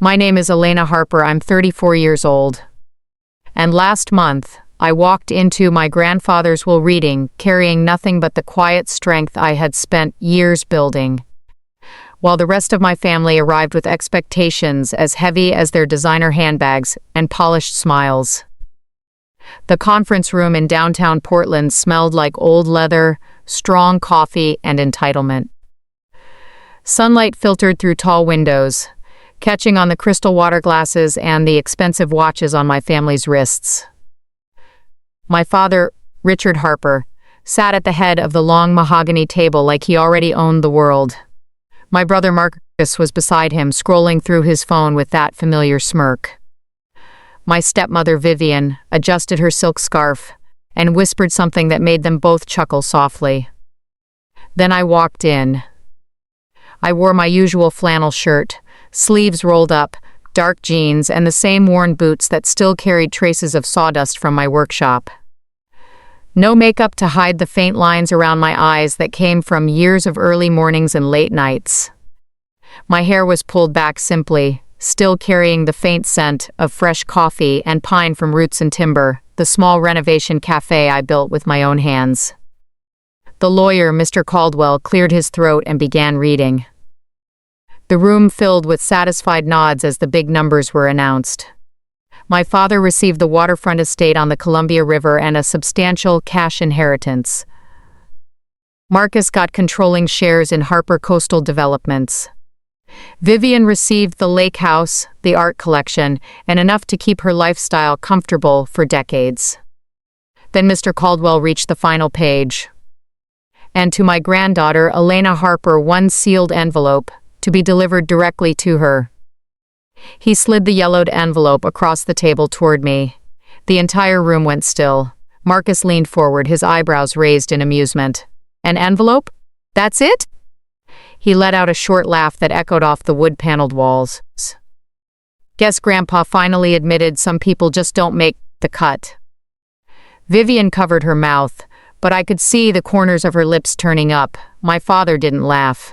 My name is Elena Harper. I'm 34 years old. And last month, I walked into my grandfather's will reading, carrying nothing but the quiet strength I had spent years building, while the rest of my family arrived with expectations as heavy as their designer handbags and polished smiles. The conference room in downtown Portland smelled like old leather, strong coffee, and entitlement. Sunlight filtered through tall windows, catching on the crystal water glasses and the expensive watches on my family's wrists. My father, Richard Harper, sat at the head of the long mahogany table like he already owned the world. My brother Marcus was beside him, scrolling through his phone with that familiar smirk. My stepmother Vivian adjusted her silk scarf and whispered something that made them both chuckle softly. Then I walked in. I wore my usual flannel shirt, sleeves rolled up, dark jeans, and the same worn boots that still carried traces of sawdust from my workshop. No makeup to hide the faint lines around my eyes that came from years of early mornings and late nights. My hair was pulled back simply, still carrying the faint scent of fresh coffee and pine from Roots and Timber, the small renovation cafe I built with my own hands. The lawyer, Mr. Caldwell, cleared his throat and began reading. The room filled with satisfied nods as the big numbers were announced. My father received the waterfront estate on the Columbia River and a substantial cash inheritance. Marcus got controlling shares in Harper Coastal Developments. Vivian received the lake house, the art collection, and enough to keep her lifestyle comfortable for decades. Then Mr. Caldwell reached the final page. And to my granddaughter, Elena Harper, one sealed envelope, to be delivered directly to her. He slid the yellowed envelope across the table toward me. The entire room went still. Marcus leaned forward, his eyebrows raised in amusement. An envelope? That's it? He let out a short laugh that echoed off the wood-paneled walls. Guess Grandpa finally admitted some people just don't make the cut. Vivian covered her mouth, but I could see the corners of her lips turning up. My father didn't laugh.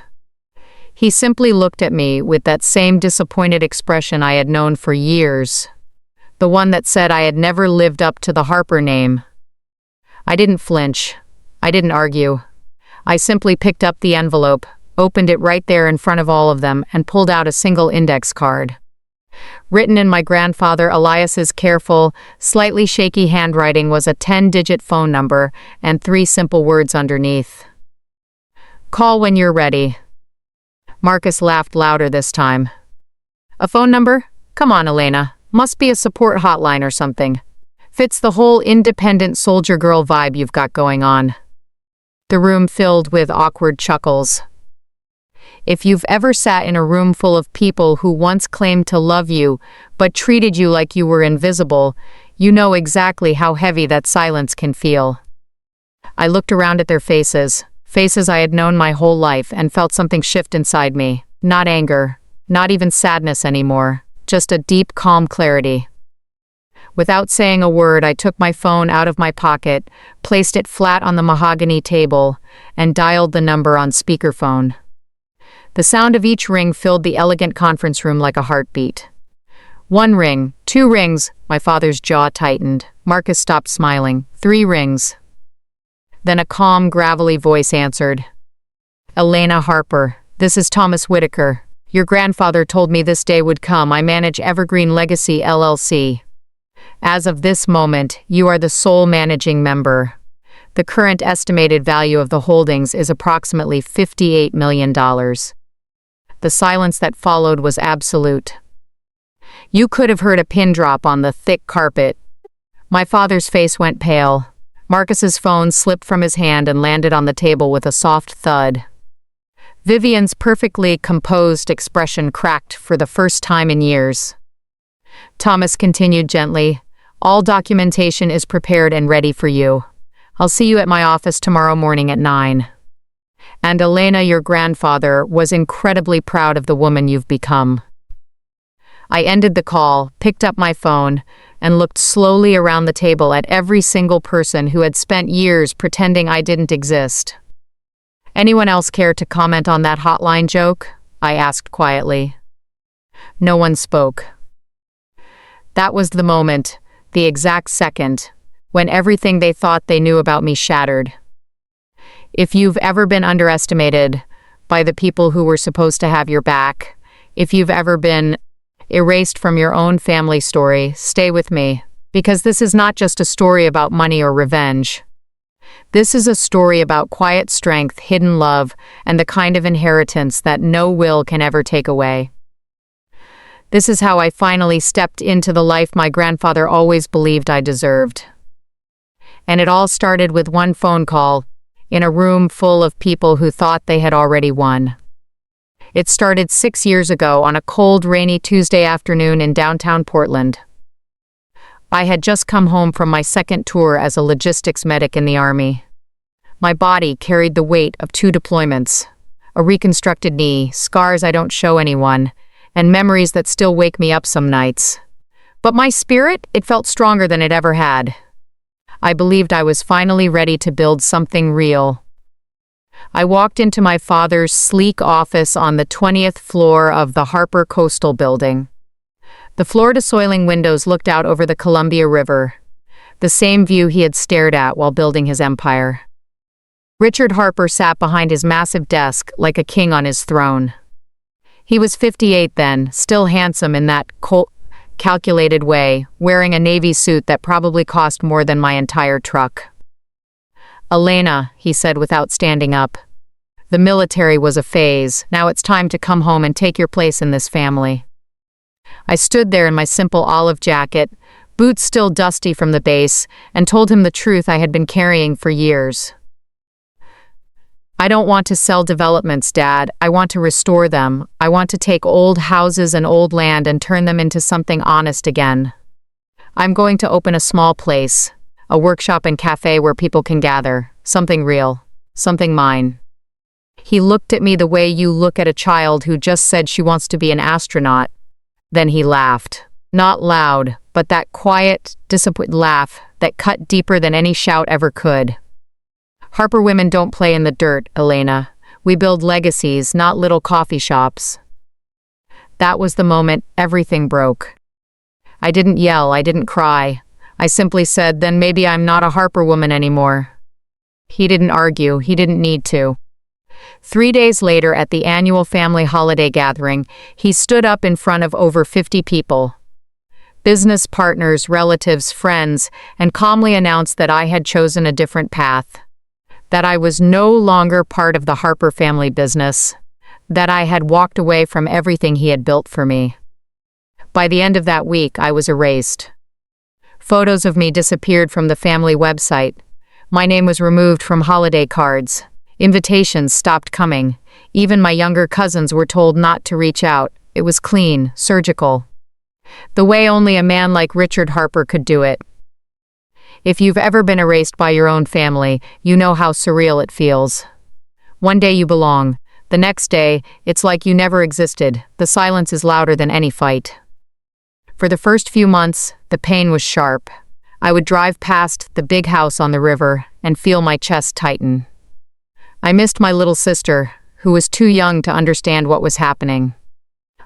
He simply looked at me with that same disappointed expression I had known for years, the one that said I had never lived up to the Harper name. I didn't flinch. I didn't argue. I simply picked up the envelope, opened it right there in front of all of them, and pulled out a single index card. Written in my grandfather Elias's careful, slightly shaky handwriting was a 10-digit phone number and 3 simple words underneath. Call when you're ready. Marcus laughed louder this time. A phone number? Come on, Elena. Must be a support hotline or something. Fits the whole independent soldier girl vibe you've got going on. The room filled with awkward chuckles. If you've ever sat in a room full of people who once claimed to love you, but treated you like you were invisible, you know exactly how heavy that silence can feel. I looked around at their faces I had known my whole life, and felt something shift inside me. Not anger, not even sadness anymore, just a deep, calm clarity. Without saying a word, I took my phone out of my pocket, placed it flat on the mahogany table, and dialed the number on speakerphone. The sound of each ring filled the elegant conference room like a heartbeat. 1 ring, 2 rings, my father's jaw tightened. Marcus stopped smiling. 3 rings. Then a calm, gravelly voice answered. Elena Harper, this is Thomas Whitaker. Your grandfather told me this day would come. I manage Evergreen Legacy LLC. As of this moment, you are the sole managing member. The current estimated value of the holdings is approximately $58 million. The silence that followed was absolute. You could have heard a pin drop on the thick carpet. My father's face went pale. Marcus's phone slipped from his hand and landed on the table with a soft thud. Vivian's perfectly composed expression cracked for the first time in years. Thomas continued gently, all documentation is prepared and ready for you. I'll see you at my office tomorrow morning at 9. And Elena, your grandfather, was incredibly proud of the woman you've become. I ended the call, picked up my phone, and looked slowly around the table at every single person who had spent years pretending I didn't exist. Anyone else care to comment on that hotline joke? I asked quietly. No one spoke. That was the moment, the exact second, when everything they thought they knew about me shattered. If you've ever been underestimated by the people who were supposed to have your back, if you've ever been erased from your own family story, stay with me, because this is not just a story about money or revenge. This is a story about quiet strength, hidden love, and the kind of inheritance that no will can ever take away. This is how I finally stepped into the life my grandfather always believed I deserved. And it all started with one phone call, in a room full of people who thought they had already won. It started 6 years ago on a cold, rainy Tuesday afternoon in downtown Portland. I had just come home from my second tour as a logistics medic in the Army. My body carried the weight of 2 deployments, a reconstructed knee, scars I don't show anyone, and memories that still wake me up some nights. But my spirit, it felt stronger than it ever had. I believed I was finally ready to build something real. I walked into my father's sleek office on the 20th floor of the Harper Coastal Building. The floor-to-ceiling windows looked out over the Columbia River, the same view he had stared at while building his empire. Richard Harper sat behind his massive desk like a king on his throne. He was 58 then, still handsome in that calculated way, wearing a navy suit that probably cost more than my entire truck. "Elena," he said without standing up. "The military was a phase. Now it's time to come home and take your place in this family." I stood there in my simple olive jacket, boots still dusty from the base, and told him the truth I had been carrying for years. "I don't want to sell developments, Dad. I want to restore them. I want to take old houses and old land and turn them into something honest again. I'm going to open a small place, a workshop and cafe where people can gather, something real, something mine." He looked at me the way you look at a child who just said she wants to be an astronaut. Then he laughed. Not loud, but that quiet, disappointed laugh that cut deeper than any shout ever could. "Harper women don't play in the dirt, Elena. We build legacies, not little coffee shops." That was the moment everything broke. I didn't yell, I didn't cry. I simply said, "Then maybe I'm not a Harper woman anymore." He didn't argue, he didn't need to. 3 days later, at the annual family holiday gathering, he stood up in front of over 50 people. Business partners, relatives, friends, and calmly announced that I had chosen a different path. That I was no longer part of the Harper family business. That I had walked away from everything he had built for me. By the end of that week, I was erased. Photos of me disappeared from the family website. My name was removed from holiday cards. Invitations stopped coming. Even my younger cousins were told not to reach out. It was clean, surgical. The way only a man like Richard Harper could do it. If you've ever been erased by your own family, you know how surreal it feels. One day you belong. The next day, it's like you never existed. The silence is louder than any fight. For the first few months, the pain was sharp. I would drive past the big house on the river and feel my chest tighten. I missed my little sister, who was too young to understand what was happening.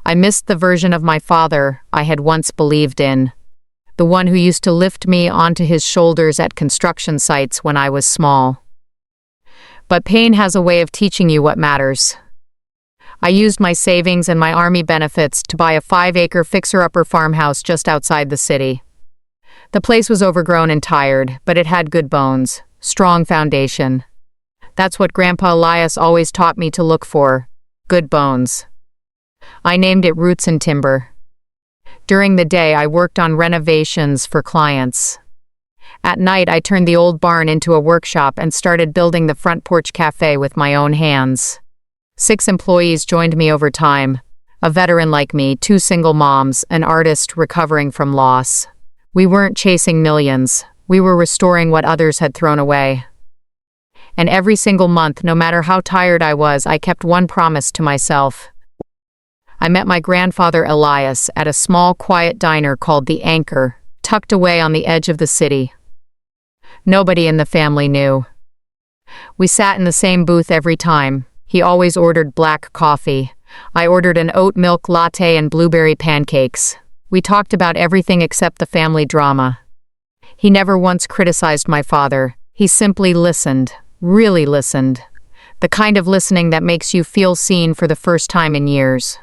I missed the version of my father I had once believed in, the one who used to lift me onto his shoulders at construction sites when I was small. But pain has a way of teaching you what matters. I used my savings and my Army benefits to buy a 5-acre fixer-upper farmhouse just outside the city. The place was overgrown and tired, but it had good bones, strong foundation. That's what Grandpa Elias always taught me to look for, good bones. I named it Roots and Timber. During the day, I worked on renovations for clients. At night, I turned the old barn into a workshop and started building the front porch cafe with my own hands. 6 employees joined me over time. A veteran like me, 2 single moms, an artist recovering from loss. We weren't chasing millions. We were restoring what others had thrown away. And every single month, no matter how tired I was, I kept one promise to myself. I met my grandfather Elias at a small, quiet diner called The Anchor, tucked away on the edge of the city. Nobody in the family knew. We sat in the same booth every time. He always ordered black coffee. I ordered an oat milk latte and blueberry pancakes. We talked about everything except the family drama. He never once criticized my father. He simply listened, really listened. The kind of listening that makes you feel seen for the first time in years.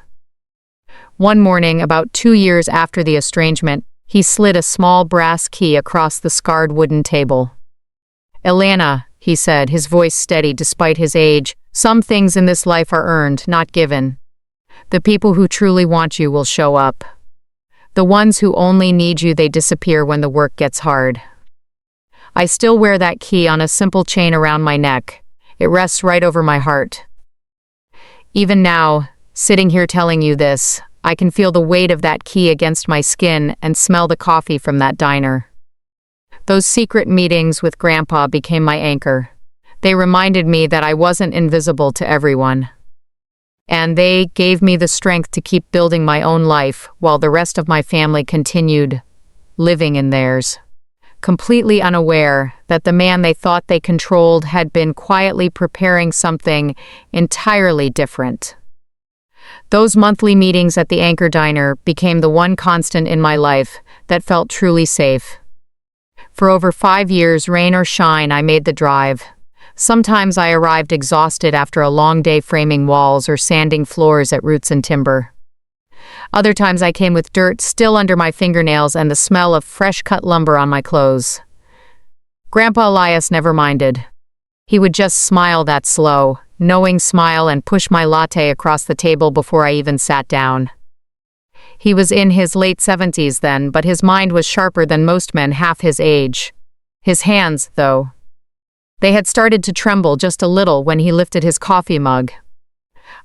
One morning, about 2 years after the estrangement, he slid a small brass key across the scarred wooden table. "Elena," he said, his voice steady despite his age, "some things in this life are earned, not given. The people who truly want you will show up. The ones who only need you, they disappear when the work gets hard." I still wear that key on a simple chain around my neck. It rests right over my heart. Even now, sitting here telling you this, I can feel the weight of that key against my skin and smell the coffee from that diner. Those secret meetings with Grandpa became my anchor. They reminded me that I wasn't invisible to everyone. And they gave me the strength to keep building my own life while the rest of my family continued living in theirs, completely unaware that the man they thought they controlled had been quietly preparing something entirely different. Those monthly meetings at the Anchor Diner became the one constant in my life that felt truly safe. For over 5 years, rain or shine, I made the drive. Sometimes I arrived exhausted after a long day framing walls or sanding floors at Roots and Timber. Other times I came with dirt still under my fingernails and the smell of fresh-cut lumber on my clothes. Grandpa Elias never minded. He would just smile, that slow, knowing smile, and push my latte across the table before I even sat down. He was in his late 70s then, but his mind was sharper than most men half his age. His hands, though. They had started to tremble just a little when he lifted his coffee mug.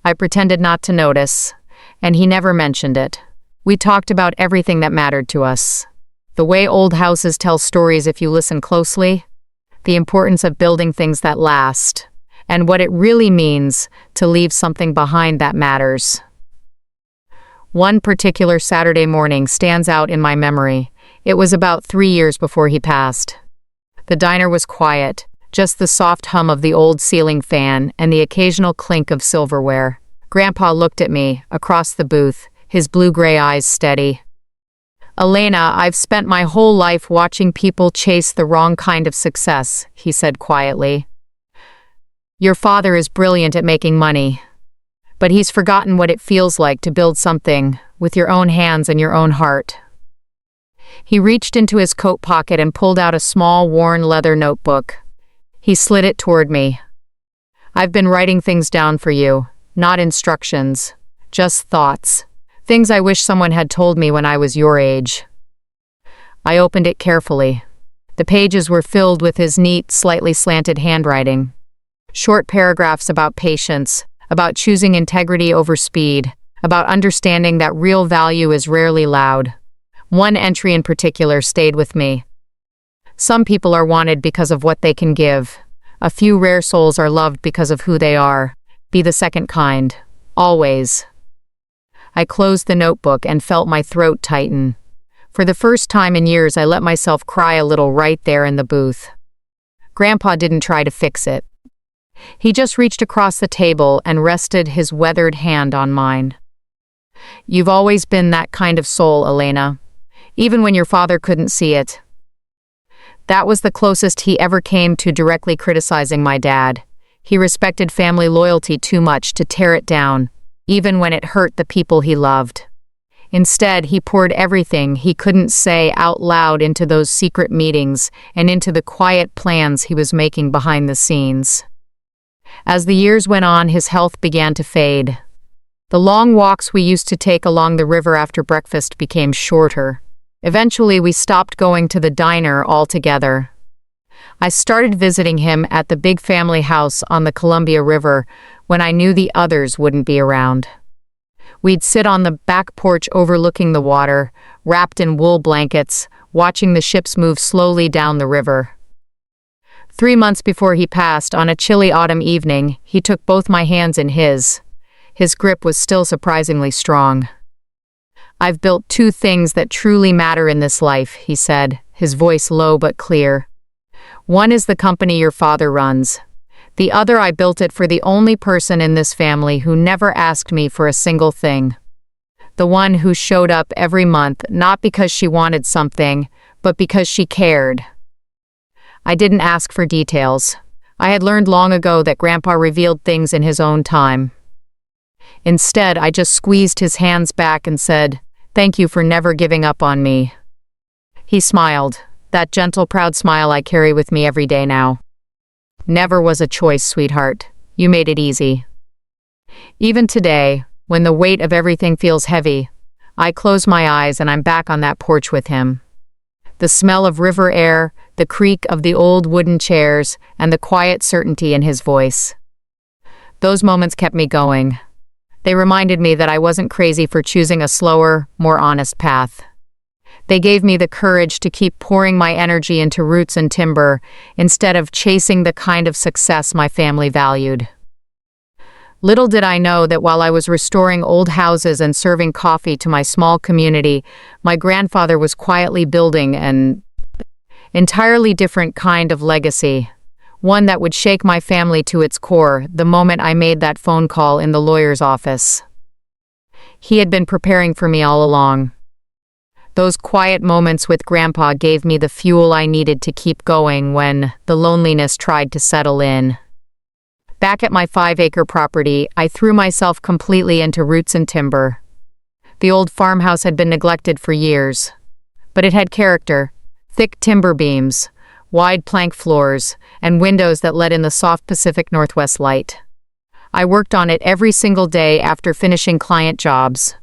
I pretended not to notice, and he never mentioned it. We talked about everything that mattered to us. The way old houses tell stories if you listen closely, the importance of building things that last, and what it really means to leave something behind that matters. One particular Saturday morning stands out in my memory. It was about 3 years before he passed. The diner was quiet, just the soft hum of the old ceiling fan and the occasional clink of silverware. Grandpa looked at me, across the booth, his blue-gray eyes steady. "Elena, I've spent my whole life watching people chase the wrong kind of success," he said quietly. "Your father is brilliant at making money, but he's forgotten what it feels like to build something with your own hands and your own heart." He reached into his coat pocket and pulled out a small, worn leather notebook. He slid it toward me. "I've been writing things down for you, not instructions, just thoughts. Things I wish someone had told me when I was your age." I opened it carefully. The pages were filled with his neat, slightly slanted handwriting. Short paragraphs about patience, about choosing integrity over speed, about understanding that real value is rarely loud. One entry in particular stayed with me. "Some people are wanted because of what they can give. A few rare souls are loved because of who they are. Be the second kind. Always." I closed the notebook and felt my throat tighten. For the first time in years, I let myself cry a little right there in the booth. Grandpa didn't try to fix it. He just reached across the table and rested his weathered hand on mine. "You've always been that kind of soul, Elena, even when your father couldn't see it." That was the closest he ever came to directly criticizing my dad. He respected family loyalty too much to tear it down, even when it hurt the people he loved. Instead, he poured everything he couldn't say out loud into those secret meetings and into the quiet plans he was making behind the scenes. As the years went on, his health began to fade. The long walks we used to take along the river after breakfast became shorter. Eventually, we stopped going to the diner altogether. I started visiting him at the big family house on the Columbia River when I knew the others wouldn't be around. We'd sit on the back porch overlooking the water, wrapped in wool blankets, watching the ships move slowly down the river. 3 months before he passed, on a chilly autumn evening, he took both my hands in his. His grip was still surprisingly strong. "I've built 2 things that truly matter in this life," he said, his voice low but clear. "One is the company your father runs. The other, I built it for the only person in this family who never asked me for a single thing. The one who showed up every month, not because she wanted something, but because she cared. I didn't ask for details. I had learned long ago that Grandpa revealed things in his own time. Instead, I just squeezed his hands back and said, "Thank you for never giving up on me." He smiled, that gentle, proud smile I carry with me every day now. "Never was a choice, sweetheart. You made it easy." Even today, when the weight of everything feels heavy, I close my eyes and I'm back on that porch with him. The smell of river air, the creak of the old wooden chairs, and the quiet certainty in his voice. Those moments kept me going. They reminded me that I wasn't crazy for choosing a slower, more honest path. They gave me the courage to keep pouring my energy into roots and timber instead of chasing the kind of success my family valued. Little did I know that while I was restoring old houses and serving coffee to my small community, my grandfather was quietly building an entirely different kind of legacy, one that would shake my family to its core the moment I made that phone call in the lawyer's office. He had been preparing for me all along. Those quiet moments with Grandpa gave me the fuel I needed to keep going when the loneliness tried to settle in. Back at my 5-acre property, I threw myself completely into roots and timber. The old farmhouse had been neglected for years, but it had character: thick timber beams, wide plank floors, and windows that let in the soft Pacific Northwest light. I worked on it every single day after finishing client jobs.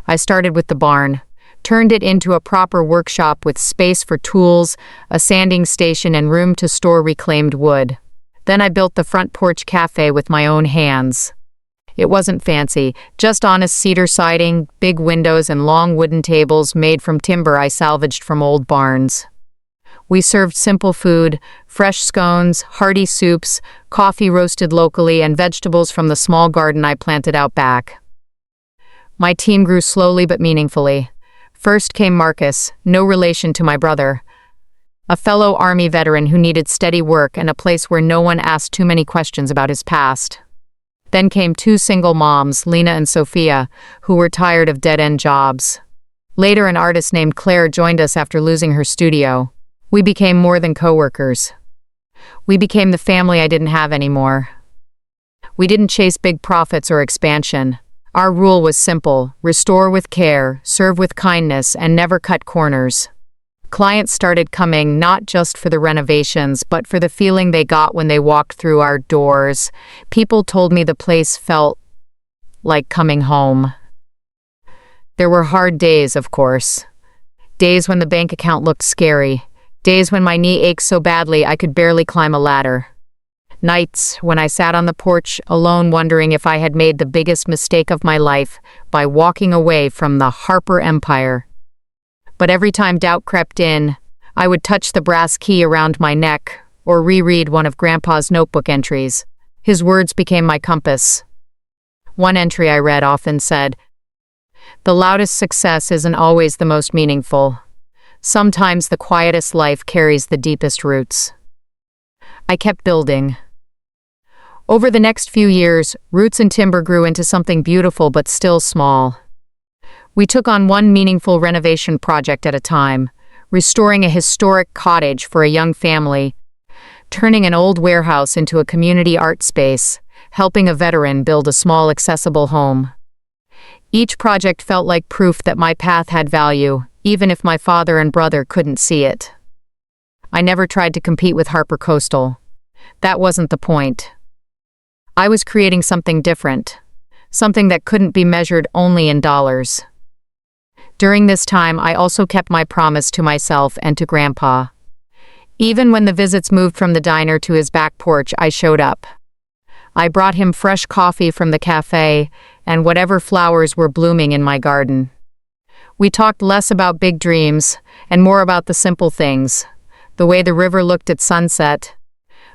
I started with the barn, turned it into a proper workshop with space for tools, a sanding station, and room to store reclaimed wood. Then I built the front porch cafe with my own hands. It wasn't fancy, just honest cedar siding, big windows, and long wooden tables made from timber I salvaged from old barns. We served simple food: fresh scones, hearty soups, coffee roasted locally, and vegetables from the small garden I planted out back. My team grew slowly but meaningfully. First came Marcus, no relation to my brother, a fellow Army veteran who needed steady work and a place where no one asked too many questions about his past. Then came 2 single moms, Lena and Sophia, who were tired of dead-end jobs. Later, an artist named Claire joined us after losing her studio. We became more than coworkers. We became the family I didn't have anymore. We didn't chase big profits or expansion. Our rule was simple: restore with care, serve with kindness, and never cut corners. Clients started coming not just for the renovations, but for the feeling they got when they walked through our doors. People told me the place felt like coming home. There were hard days, of course. Days when the bank account looked scary. Days when my knee ached so badly I could barely climb a ladder. Nights when I sat on the porch alone, wondering if I had made the biggest mistake of my life by walking away from the Harper Empire. But every time doubt crept in, I would touch the brass key around my neck or reread one of Grandpa's notebook entries. His words became my compass. One entry I read often said, "The loudest success isn't always the most meaningful. Sometimes the quietest life carries the deepest roots." I kept building. Over the next few years, Roots and Timber grew into something beautiful but still small. We took on one meaningful renovation project at a time, restoring a historic cottage for a young family, turning an old warehouse into a community art space, helping a veteran build a small, accessible home. Each project felt like proof that my path had value, even if my father and brother couldn't see it. I never tried to compete with Harper Coastal. That wasn't the point. I was creating something different, something that couldn't be measured only in dollars. During this time, I also kept my promise to myself and to Grandpa. Even when the visits moved from the diner to his back porch, I showed up. I brought him fresh coffee from the cafe and whatever flowers were blooming in my garden. We talked less about big dreams and more about the simple things: the way the river looked at sunset,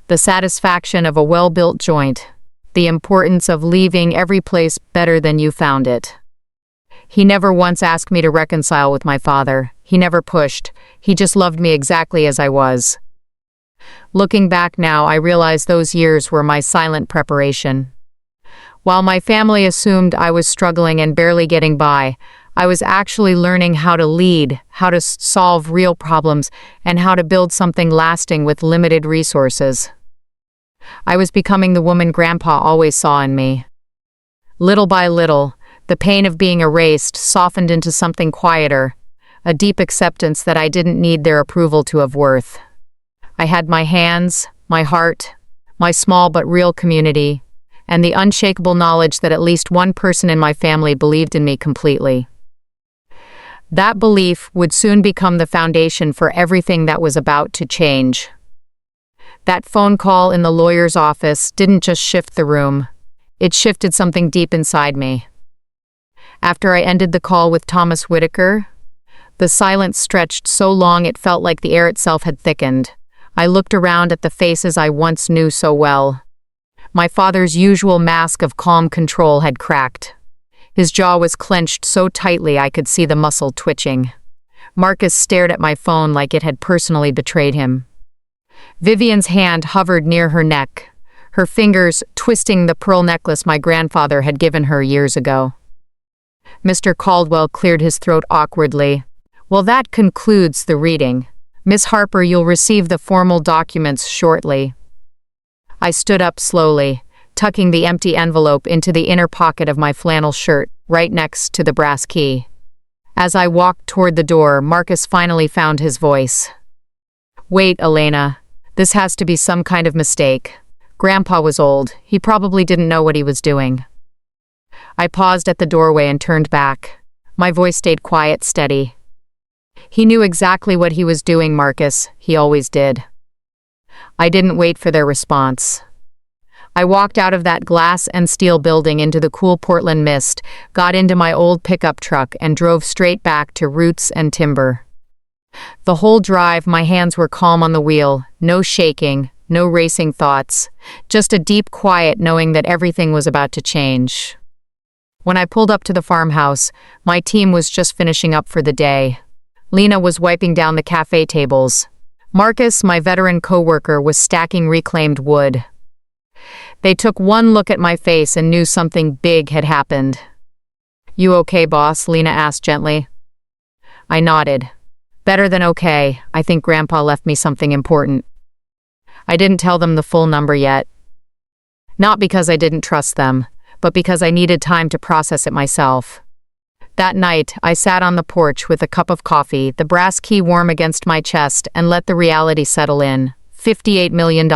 the satisfaction of a well-built joint, the importance of leaving every place better than you found it. He never once asked me to reconcile with my father. He never pushed. He just loved me exactly as I was. Looking back now, I realize those years were my silent preparation. While my family assumed I was struggling and barely getting by, I was actually learning how to lead, how to solve real problems, and how to build something lasting with limited resources. I was becoming the woman Grandpa always saw in me. Little by little, the pain of being erased softened into something quieter, a deep acceptance that I didn't need their approval to have worth. I had my hands, my heart, my small but real community, and the unshakable knowledge that at least one person in my family believed in me completely. That belief would soon become the foundation for everything that was about to change. That phone call in the lawyer's office didn't just shift the room, it shifted something deep inside me. After I ended the call with Thomas Whitaker, the silence stretched so long it felt like the air itself had thickened. I looked around at the faces I once knew so well. My father's usual mask of calm control had cracked. His jaw was clenched so tightly I could see the muscle twitching. Marcus stared at my phone like it had personally betrayed him. Vivian's hand hovered near her neck, her fingers twisting the pearl necklace my grandfather had given her years ago. Mr. Caldwell cleared his throat awkwardly. "Well, that concludes the reading. Miss Harper, you'll receive the formal documents shortly." I stood up slowly, tucking the empty envelope into the inner pocket of my flannel shirt, right next to the brass key. As I walked toward the door, Marcus finally found his voice. "Wait, Elena. This has to be some kind of mistake. Grandpa was old. He probably didn't know what he was doing." I paused at the doorway and turned back. My voice stayed quiet, steady. "He knew exactly what he was doing, Marcus. He always did." I didn't wait for their response. I walked out of that glass and steel building into the cool Portland mist, got into my old pickup truck, and drove straight back to Roots and Timber. The whole drive, my hands were calm on the wheel, no shaking, no racing thoughts, just a deep quiet knowing that everything was about to change. When I pulled up to the farmhouse, my team was just finishing up for the day. Lena was wiping down the cafe tables. Marcus, my veteran coworker, was stacking reclaimed wood. They took one look at my face and knew something big had happened. "You okay, boss?" Lena asked gently. I nodded. "Better than okay. I think Grandpa left me something important." I didn't tell them the full number yet. Not because I didn't trust them, but because I needed time to process it myself. That night, I sat on the porch with a cup of coffee, the brass key warm against my chest, and let the reality settle in. $58 million.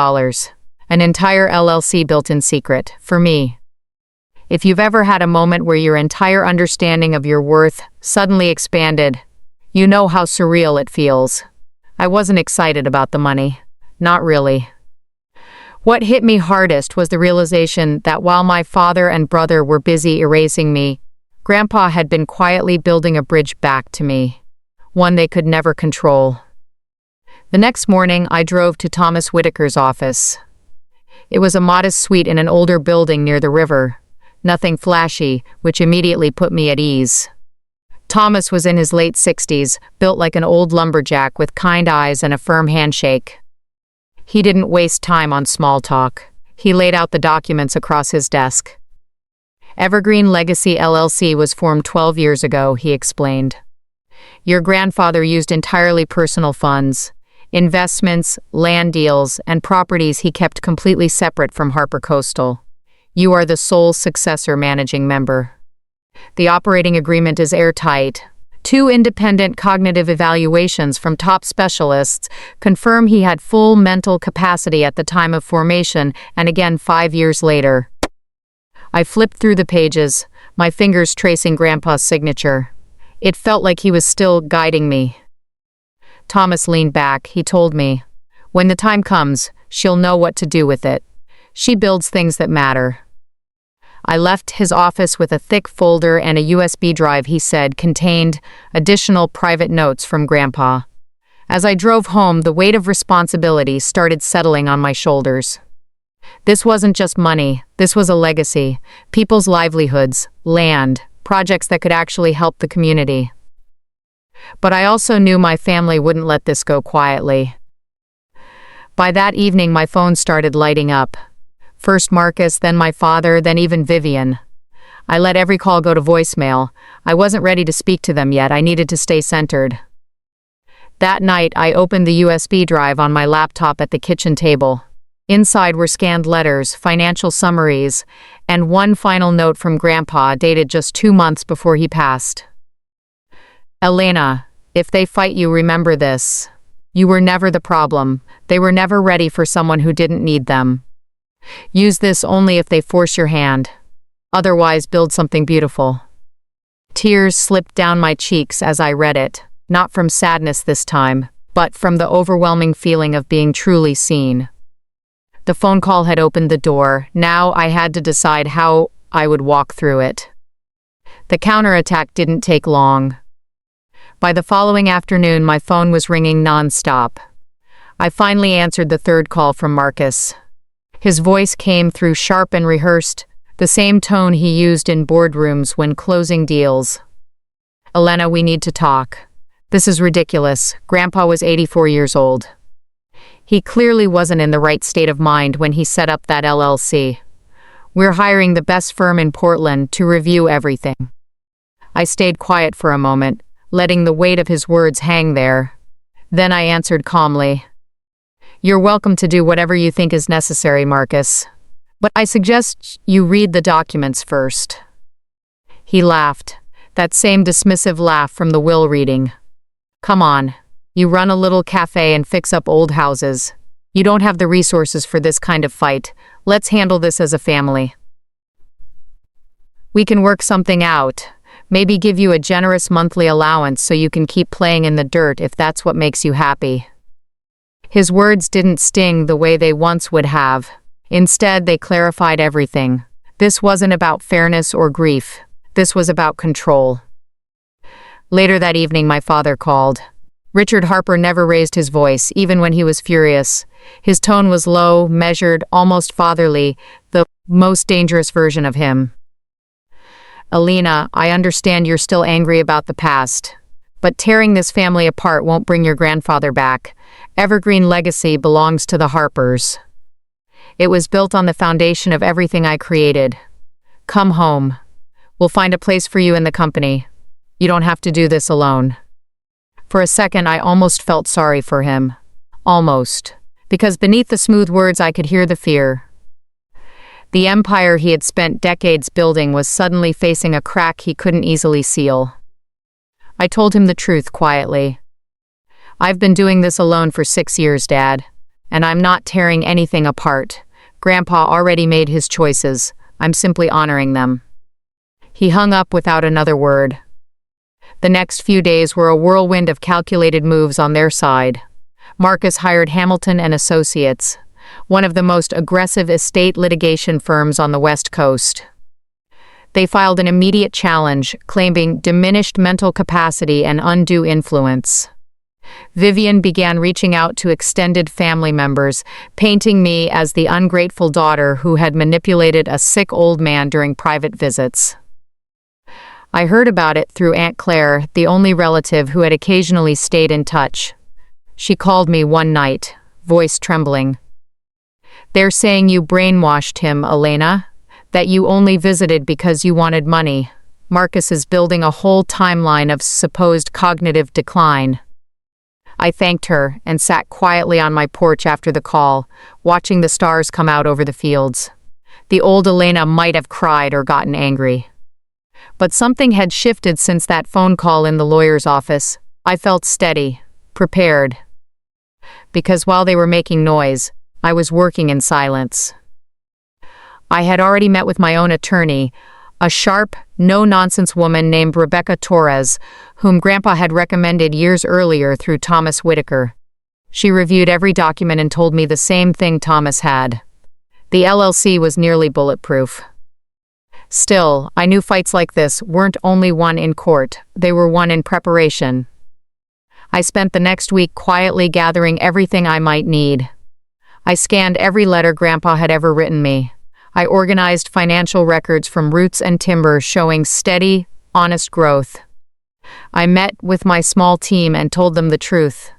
An entire LLC built in secret, for me. If you've ever had a moment where your entire understanding of your worth suddenly expanded, you know how surreal it feels. I wasn't excited about the money. Not really. What hit me hardest was the realization that while my father and brother were busy erasing me, Grandpa had been quietly building a bridge back to me, one they could never control. The next morning, I drove to Thomas Whitaker's office. It was a modest suite in an older building near the river, nothing flashy, which immediately put me at ease. Thomas was in his late 60s, built like an old lumberjack with kind eyes and a firm handshake. He didn't waste time on small talk. He laid out the documents across his desk. Evergreen Legacy LLC was formed 12 years ago, he explained. Your grandfather used entirely personal funds, investments, land deals, and properties he kept completely separate from Harper Coastal. You are the sole successor managing member. The operating agreement is airtight. 2 independent cognitive evaluations from top specialists confirm he had full mental capacity at the time of formation and again 5 years later. I flipped through the pages, my fingers tracing Grandpa's signature. It felt like he was still guiding me. Thomas leaned back. He told me, "When the time comes, she'll know what to do with it. She builds things that matter." I left his office with a thick folder and a USB drive he said contained additional private notes from Grandpa. As I drove home, the weight of responsibility started settling on my shoulders. This wasn't just money, this was a legacy, people's livelihoods, land, projects that could actually help the community. But I also knew my family wouldn't let this go quietly. By that evening, my phone started lighting up. First Marcus, then my father, then even Vivian. I let every call go to voicemail. I wasn't ready to speak to them yet. I needed to stay centered. That night, I opened the USB drive on my laptop at the kitchen table. Inside were scanned letters, financial summaries, and one final note from Grandpa dated just 2 months before he passed. Elena, if they fight you, remember this. You were never the problem. They were never ready for someone who didn't need them. Use this only if they force your hand. Otherwise, build something beautiful. Tears slipped down my cheeks as I read it, not from sadness this time, but from the overwhelming feeling of being truly seen. The phone call had opened the door. Now I had to decide how I would walk through it. The counterattack didn't take long. By the following afternoon, my phone was ringing nonstop. I finally answered the third call from Marcus. His voice came through sharp and rehearsed, the same tone he used in boardrooms when closing deals. Elena, we need to talk. This is ridiculous. Grandpa was 84 years old. He clearly wasn't in the right state of mind when he set up that LLC. We're hiring the best firm in Portland to review everything. I stayed quiet for a moment, letting the weight of his words hang there. Then I answered calmly. You're welcome to do whatever you think is necessary, Marcus. But I suggest you read the documents first. He laughed, that same dismissive laugh from the will reading. Come on, you run a little cafe and fix up old houses. You don't have the resources for this kind of fight. Let's handle this as a family. We can work something out. Maybe give you a generous monthly allowance so you can keep playing in the dirt if that's what makes you happy. His words didn't sting the way they once would have. Instead, they clarified everything. This wasn't about fairness or grief. This was about control. Later that evening, my father called. Richard Harper never raised his voice, even when he was furious. His tone was low, measured, almost fatherly, the most dangerous version of him. Elena, I understand you're still angry about the past, but tearing this family apart won't bring your grandfather back. Evergreen legacy belongs to the Harpers. It was built on the foundation of everything I created. Come home. We'll find a place for you in the company. You don't have to do this alone. For a second, I almost felt sorry for him. Almost. Because beneath the smooth words, I could hear the fear. The empire he had spent decades building was suddenly facing a crack he couldn't easily seal. I told him the truth quietly. I've been doing this alone for 6 years, Dad, and I'm not tearing anything apart. Grandpa already made his choices. I'm simply honoring them. He hung up without another word. The next few days were a whirlwind of calculated moves on their side. Marcus hired Hamilton and Associates, one of the most aggressive estate litigation firms on the West Coast. They filed an immediate challenge, claiming diminished mental capacity and undue influence. Vivian began reaching out to extended family members, painting me as the ungrateful daughter who had manipulated a sick old man during private visits. I heard about it through Aunt Claire, the only relative who had occasionally stayed in touch. She called me one night, voice trembling. They're saying you brainwashed him, Elena, that you only visited because you wanted money. Marcus is building a whole timeline of supposed cognitive decline. I thanked her and sat quietly on my porch after the call, watching the stars come out over the fields. The old Elena might have cried or gotten angry. But something had shifted since that phone call in the lawyer's office. I felt steady, prepared. Because while they were making noise, I was working in silence. I had already met with my own attorney, a sharp, no-nonsense woman named Rebecca Torres, whom Grandpa had recommended years earlier through Thomas Whitaker. She reviewed every document and told me the same thing Thomas had. The LLC was nearly bulletproof. Still, I knew fights like this weren't only won in court, they were won in preparation. I spent the next week quietly gathering everything I might need. I scanned every letter Grandpa had ever written me. I organized financial records from roots and timber showing steady, honest growth. I met with my small team and told them the truth.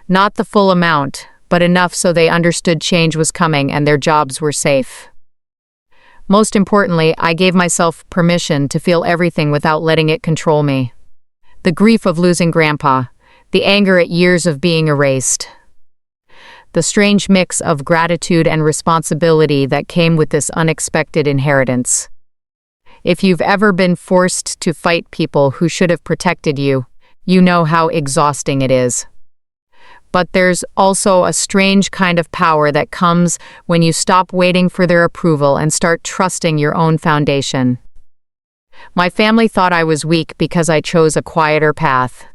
Not the full amount, but enough so they understood change was coming and their jobs were safe. Most importantly, I gave myself permission to feel everything without letting it control me. The grief of losing Grandpa, the anger at years of being erased, the strange mix of gratitude and responsibility that came with this unexpected inheritance. If you've ever been forced to fight people who should have protected you, you know how exhausting it is. But there's also a strange kind of power that comes when you stop waiting for their approval and start trusting your own foundation. My family thought I was weak because I chose a quieter path.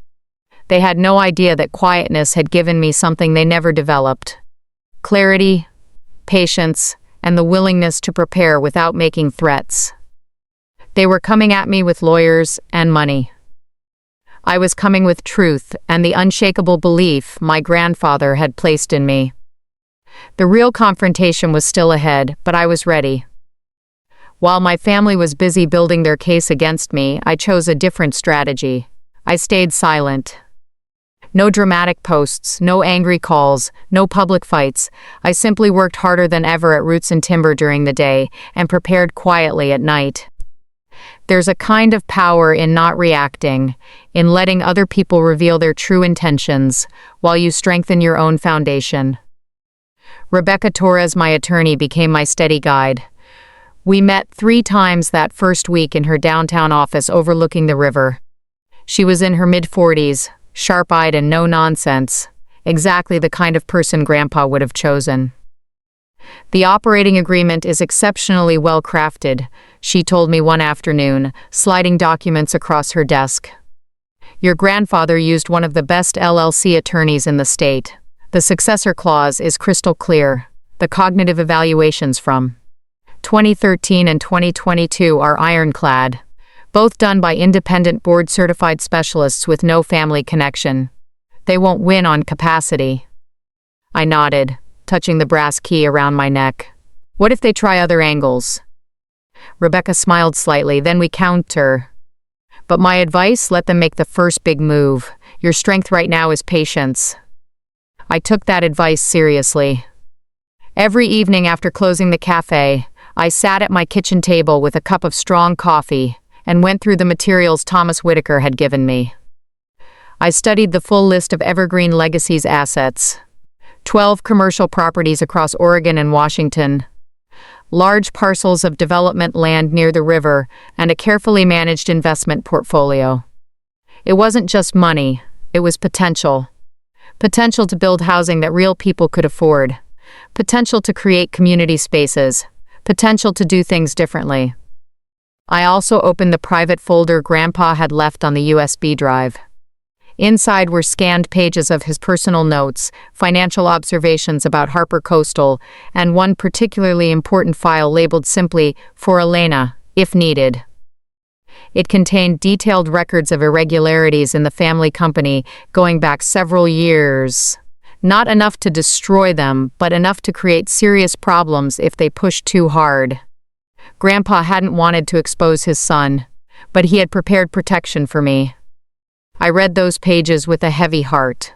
They had no idea that quietness had given me something they never developed: clarity, patience, and the willingness to prepare without making threats. They were coming at me with lawyers and money. I was coming with truth and the unshakable belief my grandfather had placed in me. The real confrontation was still ahead, but I was ready. While my family was busy building their case against me, I chose a different strategy. I stayed silent. No dramatic posts, no angry calls, no public fights. I simply worked harder than ever at roots and timber during the day and prepared quietly at night. There's a kind of power in not reacting, in letting other people reveal their true intentions, while you strengthen your own foundation. Rebecca Torres, my attorney, became my steady guide. We met 3 times that first week in her downtown office overlooking the river. She was in her mid-40s, sharp-eyed and no-nonsense, exactly the kind of person Grandpa would have chosen. "The operating agreement is exceptionally well crafted," she told me one afternoon, sliding documents across her desk. "Your grandfather used one of the best LLC attorneys in the state. The successor clause is crystal clear. The cognitive evaluations from 2013 and 2022 are ironclad, both done by independent board-certified specialists with no family connection. They won't win on capacity." I nodded, touching the brass key around my neck. "What if they try other angles?" Rebecca smiled slightly, "Then we counter. But my advice, let them make the first big move. Your strength right now is patience." I took that advice seriously. Every evening after closing the cafe, I sat at my kitchen table with a cup of strong coffee and went through the materials Thomas Whitaker had given me. I studied the full list of Evergreen Legacy's assets: 12 commercial properties across Oregon and Washington, large parcels of development land near the river, and a carefully managed investment portfolio. It wasn't just money, it was potential. Potential to build housing that real people could afford. Potential to create community spaces. Potential to do things differently. I also opened the private folder Grandpa had left on the USB drive. Inside were scanned pages of his personal notes, financial observations about Harper Coastal, and one particularly important file labeled simply, "For Elena, if needed." It contained detailed records of irregularities in the family company going back several years. Not enough to destroy them, but enough to create serious problems if they pushed too hard. Grandpa hadn't wanted to expose his son, but he had prepared protection for me. I read those pages with a heavy heart.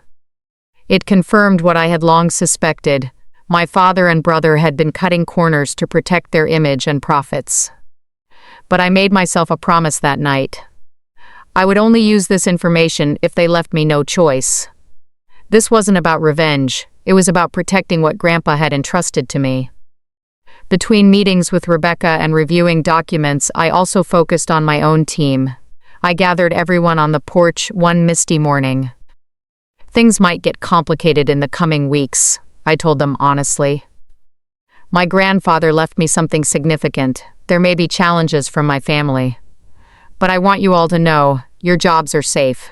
It confirmed what I had long suspected. My father and brother had been cutting corners to protect their image and profits. But I made myself a promise that night. I would only use this information if they left me no choice. This wasn't about revenge, it was about protecting what Grandpa had entrusted to me. Between meetings with Rebecca and reviewing documents, I also focused on my own team. I gathered everyone on the porch one misty morning. "Things might get complicated in the coming weeks," I told them honestly. "My grandfather left me something significant. There may be challenges from my family. But I want you all to know, your jobs are safe.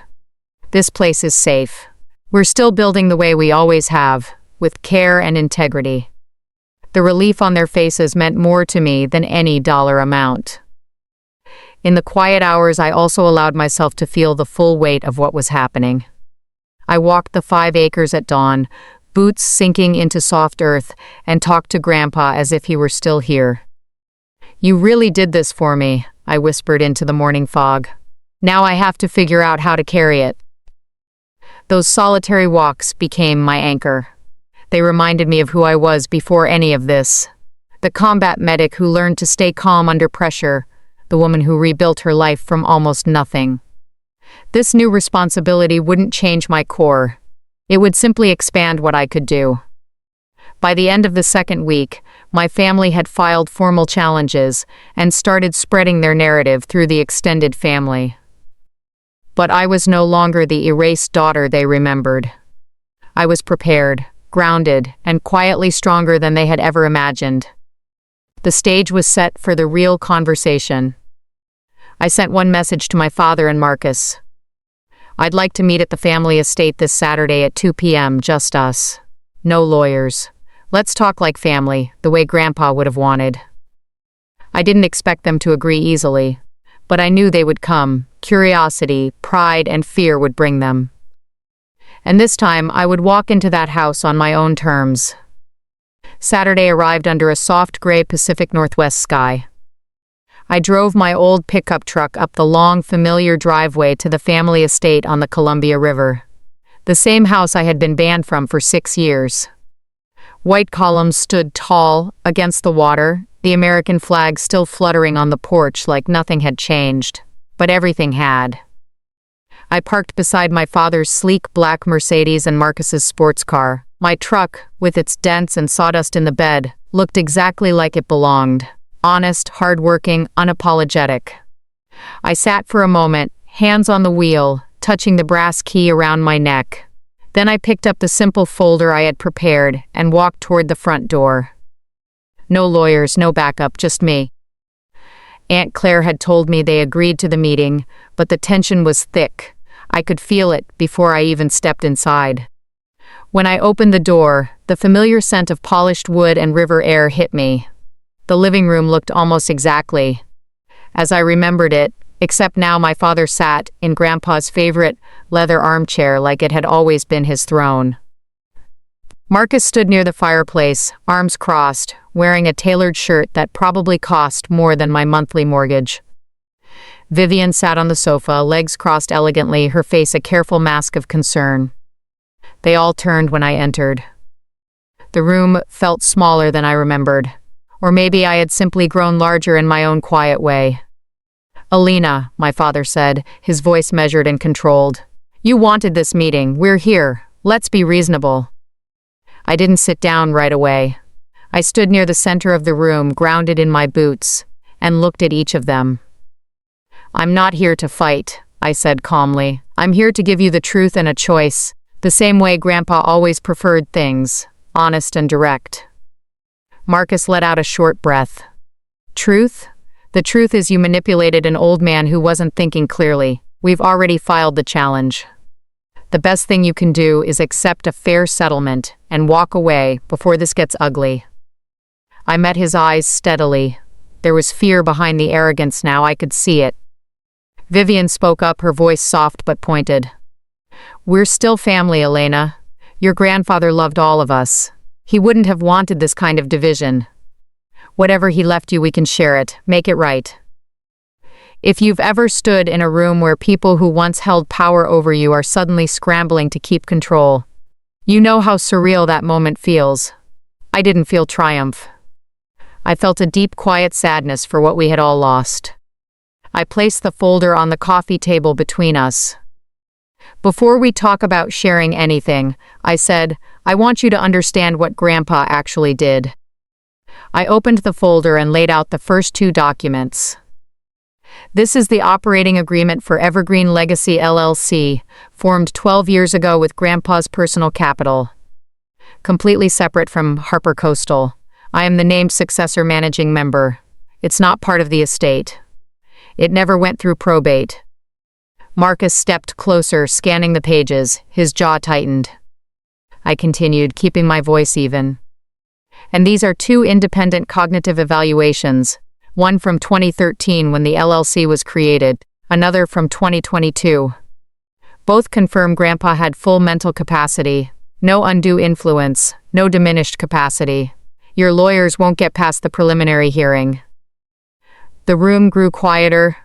This place is safe. We're still building the way we always have, with care and integrity." The relief on their faces meant more to me than any dollar amount. In the quiet hours, I also allowed myself to feel the full weight of what was happening. I walked the 5 acres at dawn, boots sinking into soft earth, and talked to Grandpa as if he were still here. "You really did this for me," I whispered into the morning fog. "Now I have to figure out how to carry it." Those solitary walks became my anchor. They reminded me of who I was before any of this. The combat medic who learned to stay calm under pressure, the woman who rebuilt her life from almost nothing. This new responsibility wouldn't change my core. It would simply expand what I could do. By the end of the second week, my family had filed formal challenges and started spreading their narrative through the extended family. But I was no longer the erased daughter they remembered. I was prepared, grounded, and quietly stronger than they had ever imagined. The stage was set for the real conversation. I sent one message to my father and Marcus. I'd like to meet at the family estate this Saturday at 2 p.m., just us. No lawyers. Let's talk like family, the way Grandpa would have wanted. I didn't expect them to agree easily, but I knew they would come. Curiosity, pride, and fear would bring them. And this time, I would walk into that house on my own terms. Saturday arrived under a soft gray Pacific Northwest sky. I drove my old pickup truck up the long, familiar driveway to the family estate on the Columbia River. The same house I had been banned from for 6 years. White columns stood tall against the water, the American flag still fluttering on the porch like nothing had changed. But everything had. I parked beside my father's sleek black Mercedes and Marcus's sports car. My truck, with its dents and sawdust in the bed, looked exactly like it belonged. Honest, hardworking, unapologetic. I sat for a moment, hands on the wheel, touching the brass key around my neck. Then I picked up the simple folder I had prepared and walked toward the front door. No lawyers, no backup, just me. Aunt Claire had told me they agreed to the meeting, but the tension was thick. I could feel it before I even stepped inside. When I opened the door, the familiar scent of polished wood and river air hit me. The living room looked almost exactly as I remembered it, except now my father sat in Grandpa's favorite leather armchair like it had always been his throne. Marcus stood near the fireplace, arms crossed, wearing a tailored shirt that probably cost more than my monthly mortgage. Vivian sat on the sofa, legs crossed elegantly, her face a careful mask of concern. They all turned when I entered. The room felt smaller than I remembered, or maybe I had simply grown larger in my own quiet way. "Alina," my father said, his voice measured and controlled. "You wanted this meeting. We're here. Let's be reasonable." I didn't sit down right away. I stood near the center of the room, grounded in my boots, and looked at each of them. "I'm not here to fight," I said calmly. "I'm here to give you the truth and a choice, the same way Grandpa always preferred things, honest and direct." Marcus let out a short breath. "Truth? The truth is you manipulated an old man who wasn't thinking clearly. We've already filed the challenge. The best thing you can do is accept a fair settlement and walk away before this gets ugly." I met his eyes steadily. There was fear behind the arrogance now, I could see it. Vivian spoke up, her voice soft but pointed. "We're still family, Elena. Your grandfather loved all of us. He wouldn't have wanted this kind of division. Whatever he left you, we can share it. Make it right." If you've ever stood in a room where people who once held power over you are suddenly scrambling to keep control, you know how surreal that moment feels. I didn't feel triumph. I felt a deep, quiet sadness for what we had all lost. I placed the folder on the coffee table between us. "Before we talk about sharing anything," I said, "I want you to understand what Grandpa actually did." I opened the folder and laid out the first 2 documents. "This is the operating agreement for Evergreen Legacy LLC, formed 12 years ago with Grandpa's personal capital. Completely separate from Harper Coastal. I am the named successor managing member. It's not part of the estate. It never went through probate." Marcus stepped closer, scanning the pages, his jaw tightened. I continued, keeping my voice even. "And these are 2 independent cognitive evaluations, one from 2013 when the LLC was created, another from 2022. Both confirm Grandpa had full mental capacity, no undue influence, no diminished capacity. Your lawyers won't get past the preliminary hearing." The room grew quieter.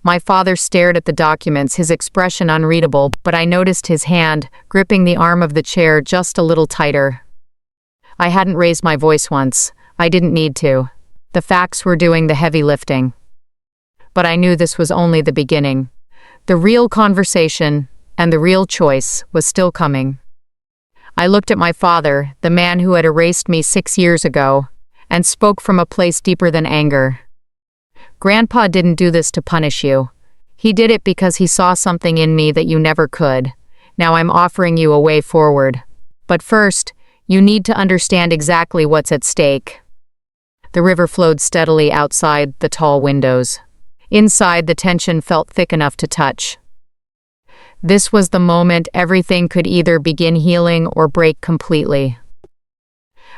My father stared at the documents, his expression unreadable, but I noticed his hand gripping the arm of the chair just a little tighter. I hadn't raised my voice once. I didn't need to. The facts were doing the heavy lifting. But I knew this was only the beginning. The real conversation and the real choice was still coming. I looked at my father, the man who had erased me 6 years ago, and spoke from a place deeper than anger. Grandpa didn't do this to punish you. He did it because he saw something in me that you never could. Now I'm offering you a way forward. But first, you need to understand exactly what's at stake. The river flowed steadily outside the tall windows. Inside, the tension felt thick enough to touch. This was the moment everything could either begin healing or break completely.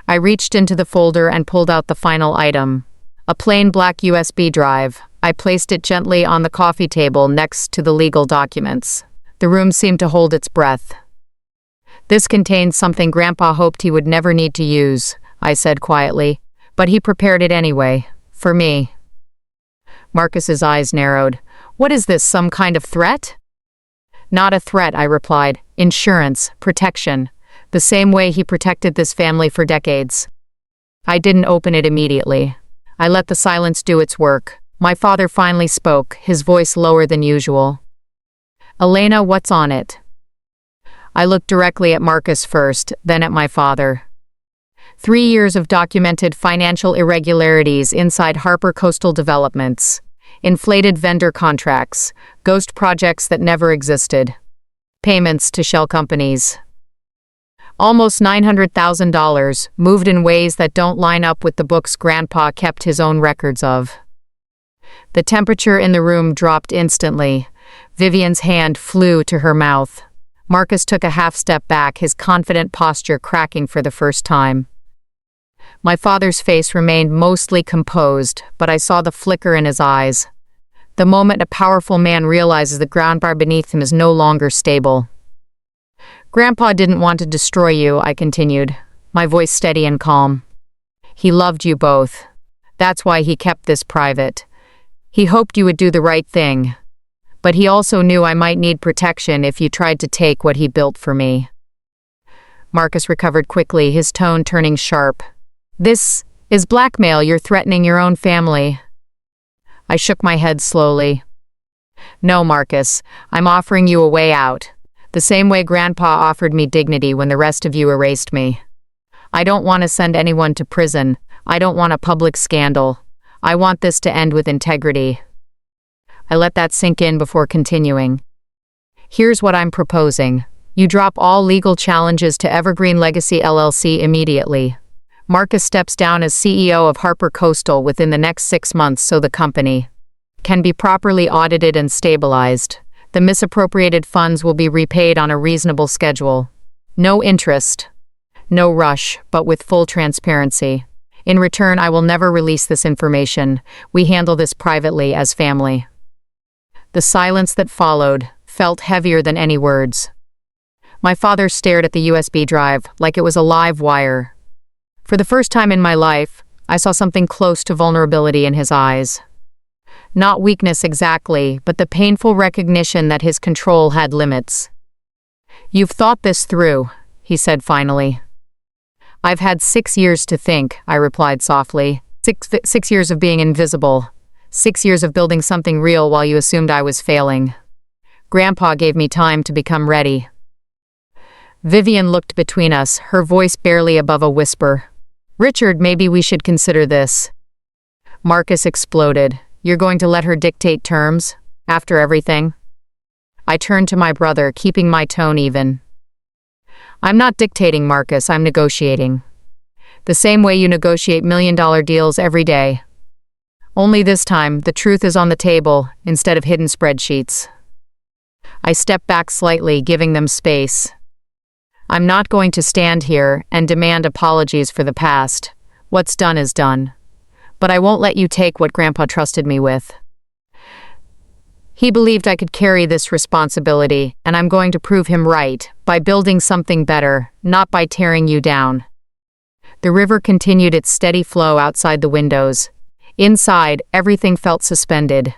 I reached into the folder and pulled out the final item. A plain black USB drive. I placed it gently on the coffee table next to the legal documents. The room seemed to hold its breath. This contained something Grandpa hoped he would never need to use, I said quietly, but he prepared it anyway, for me. Marcus's eyes narrowed. What is this, some kind of threat? Not a threat, I replied. Insurance, protection, the same way he protected this family for decades. I didn't open it immediately. I let the silence do its work. My father finally spoke, his voice lower than usual. Elena, what's on it? I looked directly at Marcus first, then at my father. 3 years of documented financial irregularities inside Harper Coastal Developments. Inflated vendor contracts, ghost projects that never existed. Payments to shell companies. Almost $900,000, moved in ways that don't line up with the books Grandpa kept his own records of. The temperature in the room dropped instantly. Vivian's hand flew to her mouth. Marcus took a half step back, his confident posture cracking for the first time. My father's face remained mostly composed, but I saw the flicker in his eyes. The moment a powerful man realizes the ground bar beneath him is no longer stable. Grandpa didn't want to destroy you, I continued, my voice steady and calm. He loved you both. That's why he kept this private. He hoped you would do the right thing. But he also knew I might need protection if you tried to take what he built for me. Marcus recovered quickly, his tone turning sharp. This is blackmail. You're threatening your own family. I shook my head slowly. No, Marcus, I'm offering you a way out. The same way Grandpa offered me dignity when the rest of you erased me. I don't want to send anyone to prison. I don't want a public scandal. I want this to end with integrity. I let that sink in before continuing. Here's what I'm proposing. You drop all legal challenges to Evergreen Legacy LLC immediately. Marcus steps down as CEO of Harper Coastal within the next 6 months so the company can be properly audited and stabilized. The misappropriated funds will be repaid on a reasonable schedule. No interest. No rush, but with full transparency. In return, I will never release this information. We handle this privately as family. The silence that followed felt heavier than any words. My father stared at the USB drive like it was a live wire. For the first time in my life, I saw something close to vulnerability in his eyes. Not weakness exactly, but the painful recognition that his control had limits. You've thought this through, he said finally. I've had 6 years to think, I replied softly. Six years of being invisible. 6 years of building something real while you assumed I was failing. Grandpa gave me time to become ready. Vivian looked between us, her voice barely above a whisper. Richard, maybe we should consider this. Marcus exploded. You're going to let her dictate terms? After everything? I turned to my brother, keeping my tone even. I'm not dictating, Marcus, I'm negotiating. The same way you negotiate million-dollar deals every day. Only this time, the truth is on the table, instead of hidden spreadsheets. I stepped back slightly, giving them space. I'm not going to stand here and demand apologies for the past. What's done is done. But I won't let you take what Grandpa trusted me with. He believed I could carry this responsibility, and I'm going to prove him right, by building something better, not by tearing you down. The river continued its steady flow outside the windows. Inside, everything felt suspended.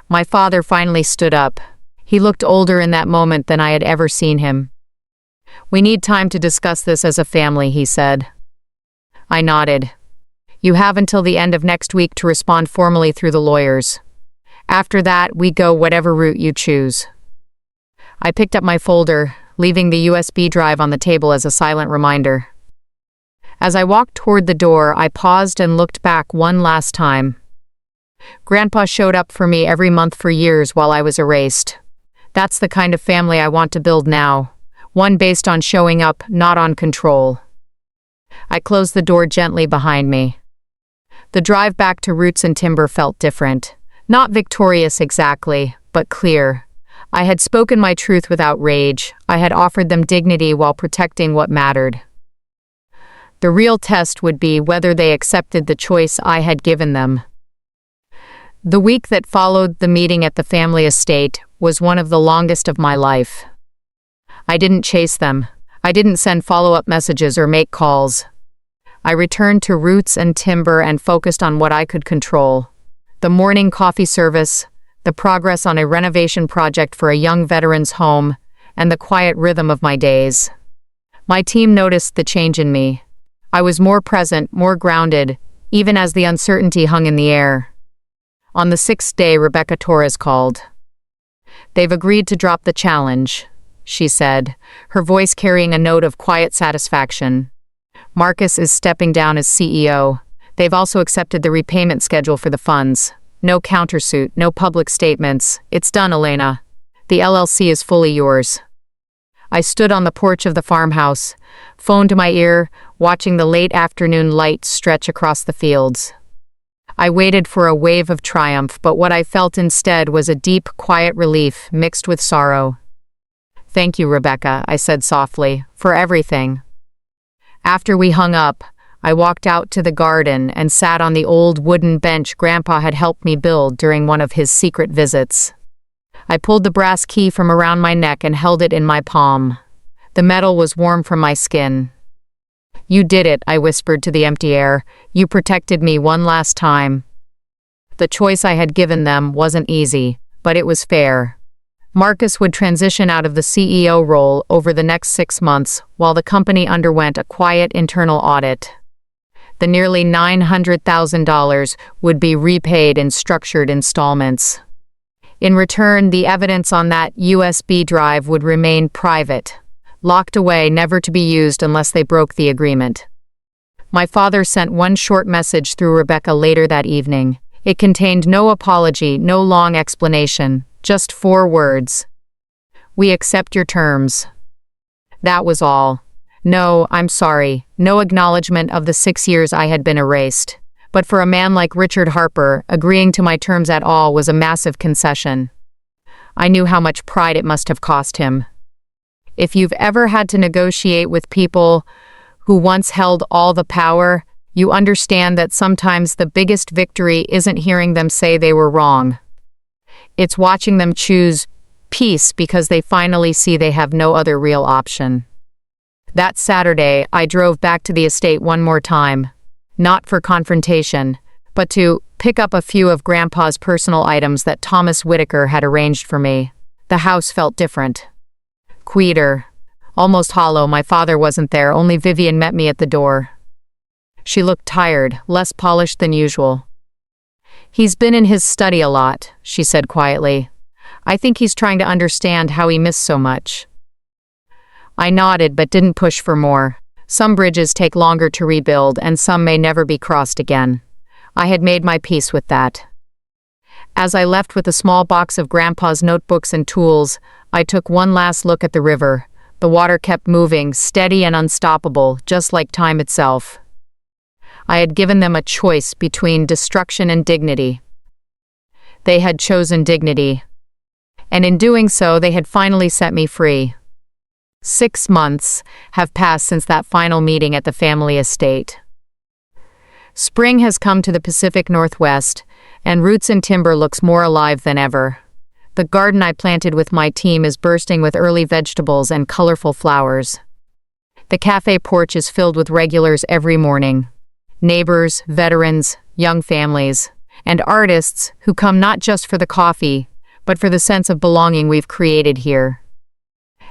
My father finally stood up. He looked older in that moment than I had ever seen him. "We need time to discuss this as a family," he said. I nodded. "You have until the end of next week to respond formally through the lawyers. After that, we go whatever route you choose." I picked up my folder, leaving the USB drive on the table as a silent reminder. As I walked toward the door, I paused and looked back one last time. Grandpa showed up for me every month for years while I was erased. That's the kind of family I want to build now, one based on showing up, not on control. I closed the door gently behind me. The drive back to Roots and Timber felt different. Not victorious exactly, but clear. I had spoken my truth without rage. I had offered them dignity while protecting what mattered. The real test would be whether they accepted the choice I had given them. The week that followed the meeting at the family estate was one of the longest of my life. I didn't chase them. I didn't send follow-up messages or make calls. I returned to Roots and Timber and focused on what I could control. The morning coffee service, the progress on a renovation project for a young veteran's home, and the quiet rhythm of my days. My team noticed the change in me. I was more present, more grounded, even as the uncertainty hung in the air. On the 6th day, Rebecca Torres called. "They've agreed to drop the challenge," she said, her voice carrying a note of quiet satisfaction. "Marcus is stepping down as CEO. They've also accepted the repayment schedule for the funds. No countersuit, no public statements. It's done, Elena. The LLC is fully yours." I stood on the porch of the farmhouse, phone to my ear, watching the late afternoon light stretch across the fields. I waited for a wave of triumph, but what I felt instead was a deep, quiet relief mixed with sorrow. "Thank you, Rebecca," I said softly, "for everything." After we hung up, I walked out to the garden and sat on the old wooden bench Grandpa had helped me build during one of his secret visits. I pulled the brass key from around my neck and held it in my palm. The metal was warm from my skin. "You did it," I whispered to the empty air. "You protected me one last time." The choice I had given them wasn't easy, but it was fair. Marcus would transition out of the CEO role over the next 6 months while the company underwent a quiet internal audit. The nearly $900,000 would be repaid in structured installments. In return, the evidence on that USB drive would remain private, locked away, never to be used unless they broke the agreement. My father sent one short message through Rebecca later that evening. It contained no apology, no long explanation, just 4 words. "We accept your terms." That was all. No, I'm sorry, no acknowledgement of the 6 years I had been erased. But for a man like Richard Harper, agreeing to my terms at all was a massive concession. I knew how much pride it must have cost him. If you've ever had to negotiate with people who once held all the power, you understand that sometimes the biggest victory isn't hearing them say they were wrong. It's watching them choose peace because they finally see they have no other real option. That Saturday, I drove back to the estate one more time, not for confrontation, but to pick up a few of Grandpa's personal items that Thomas Whitaker had arranged for me. The house felt different. Quieter, almost hollow. My father wasn't there, only Vivian met me at the door. She looked tired, less polished than usual. "He's been in his study a lot," she said quietly. "I think he's trying to understand how he missed so much." I nodded but didn't push for more. Some bridges take longer to rebuild and some may never be crossed again. I had made my peace with that. As I left with a small box of Grandpa's notebooks and tools, I took one last look at the river. The water kept moving, steady and unstoppable, just like time itself. I had given them a choice between destruction and dignity. They had chosen dignity. And in doing so, they had finally set me free. 6 months have passed since that final meeting at the family estate. Spring has come to the Pacific Northwest, and Roots and Timber looks more alive than ever. The garden I planted with my team is bursting with early vegetables and colorful flowers. The cafe porch is filled with regulars every morning. Neighbors, veterans, young families, and artists who come not just for the coffee, but for the sense of belonging we've created here.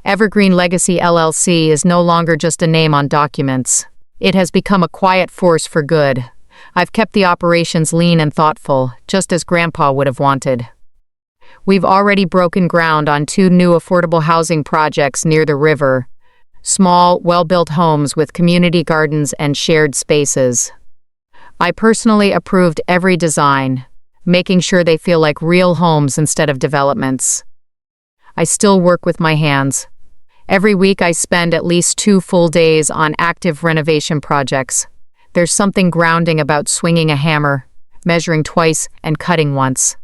Evergreen Legacy LLC is no longer just a name on documents. It has become a quiet force for good. I've kept the operations lean and thoughtful, just as Grandpa would have wanted. We've already broken ground on 2 new affordable housing projects near the river. Small, well-built homes with community gardens and shared spaces. I personally approved every design, making sure they feel like real homes instead of developments. I still work with my hands. Every week I spend at least 2 full days on active renovation projects. There's something grounding about swinging a hammer, measuring twice, and cutting once.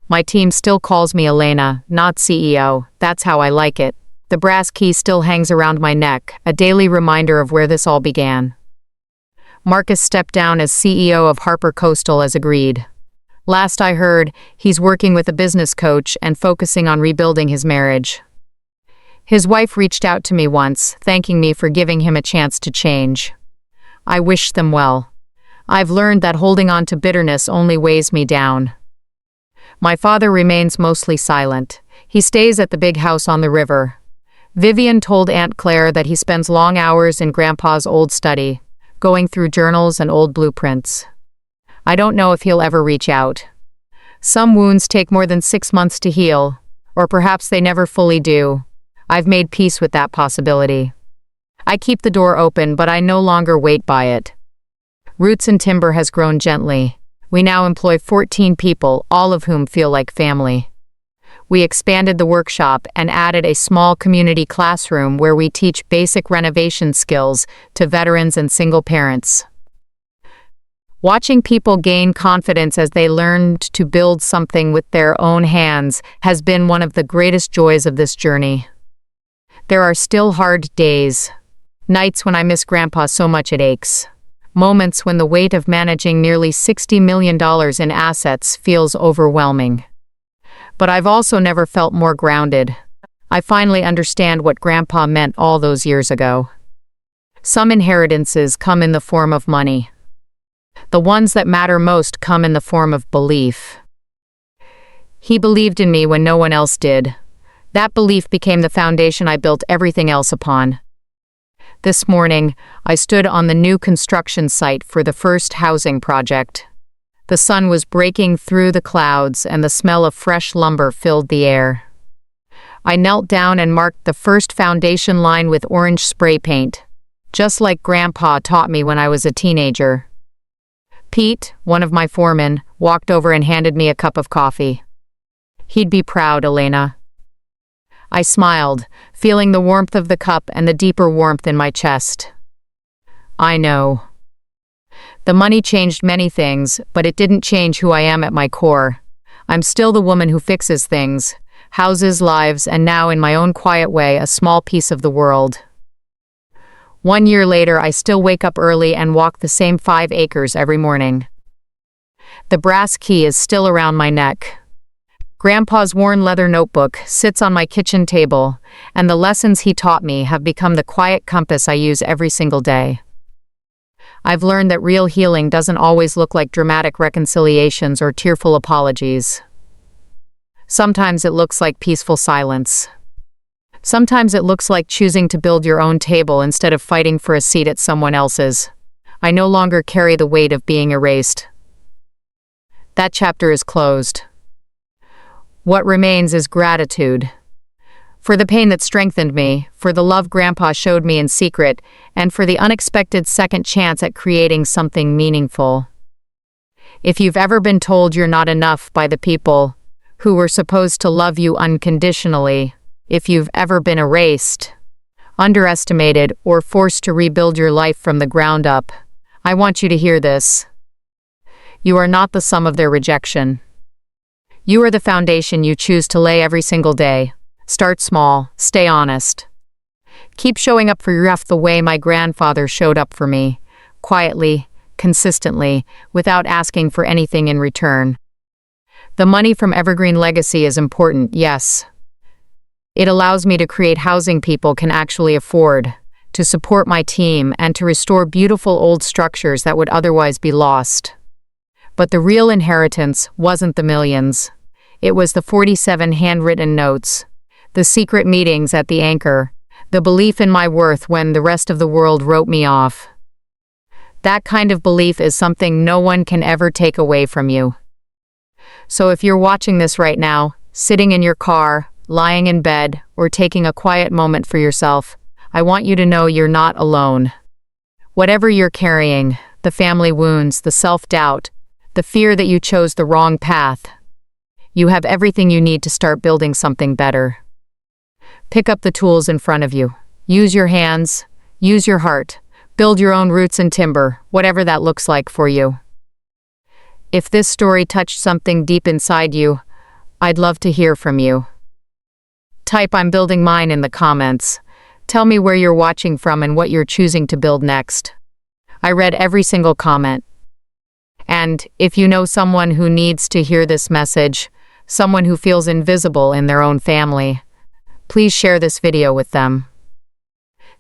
My team still calls me Elena, not CEO. That's how I like it. The brass key still hangs around my neck, a daily reminder of where this all began. Marcus stepped down as CEO of Harper Coastal as agreed. Last I heard, he's working with a business coach and focusing on rebuilding his marriage. His wife reached out to me once, thanking me for giving him a chance to change. I wished them well. I've learned that holding on to bitterness only weighs me down. My father remains mostly silent. He stays at the big house on the river. Vivian told Aunt Claire that he spends long hours in Grandpa's old study, going through journals and old blueprints. I don't know if he'll ever reach out. Some wounds take more than 6 months to heal, or perhaps they never fully do. I've made peace with that possibility. I keep the door open, but I no longer wait by it. Roots and Timber has grown gently. We now employ 14 people, all of whom feel like family. We expanded the workshop and added a small community classroom where we teach basic renovation skills to veterans and single parents. Watching people gain confidence as they learned to build something with their own hands has been one of the greatest joys of this journey. There are still hard days. Nights when I miss Grandpa so much it aches. Moments when the weight of managing nearly $60 million in assets feels overwhelming. But I've also never felt more grounded. I finally understand what Grandpa meant all those years ago. Some inheritances come in the form of money. The ones that matter most come in the form of belief. He believed in me when no one else did. That belief became the foundation I built everything else upon. This morning, I stood on the new construction site for the first housing project. The sun was breaking through the clouds and the smell of fresh lumber filled the air. I knelt down and marked the first foundation line with orange spray paint, just like Grandpa taught me when I was a teenager. Pete, one of my foremen, walked over and handed me a cup of coffee. He'd be proud, Elena. I smiled, feeling the warmth of the cup and the deeper warmth in my chest. I know. The money changed many things, but it didn't change who I am at my core. I'm still the woman who fixes things, houses, lives, and now in my own quiet way, a small piece of the world. 1 year later, I still wake up early and walk the same 5 acres every morning. The brass key is still around my neck. Grandpa's worn leather notebook sits on my kitchen table, and the lessons he taught me have become the quiet compass I use every single day. I've learned that real healing doesn't always look like dramatic reconciliations or tearful apologies. Sometimes it looks like peaceful silence. Sometimes it looks like choosing to build your own table instead of fighting for a seat at someone else's. I no longer carry the weight of being erased. That chapter is closed. What remains is gratitude. For the pain that strengthened me, for the love Grandpa showed me in secret, and for the unexpected second chance at creating something meaningful. If you've ever been told you're not enough by the people who were supposed to love you unconditionally, if you've ever been erased, underestimated, or forced to rebuild your life from the ground up, I want you to hear this. You are not the sum of their rejection. You are the foundation you choose to lay every single day. Start small, stay honest. Keep showing up for yourself the way my grandfather showed up for me, quietly, consistently, without asking for anything in return. The money from Evergreen Legacy is important, yes. It allows me to create housing people can actually afford, to support my team, and to restore beautiful old structures that would otherwise be lost. But the real inheritance wasn't the millions. It was the 47 handwritten notes. the secret meetings at the anchor, the belief in my worth when the rest of the world wrote me off. That kind of belief is something no one can ever take away from you. So if you're watching this right now, sitting in your car, lying in bed, or taking a quiet moment for yourself, I want you to know you're not alone. Whatever you're carrying, the family wounds, the self-doubt, the fear that you chose the wrong path, you have everything you need to start building something better. Pick up the tools in front of you. Use your hands, use your heart, build your own roots and timber, whatever that looks like for you. If this story touched something deep inside you, I'd love to hear from you. Type "I'm building mine" in the comments. Tell me where you're watching from and what you're choosing to build next. I read every single comment. And if you know someone who needs to hear this message, someone who feels invisible in their own family, please share this video with them.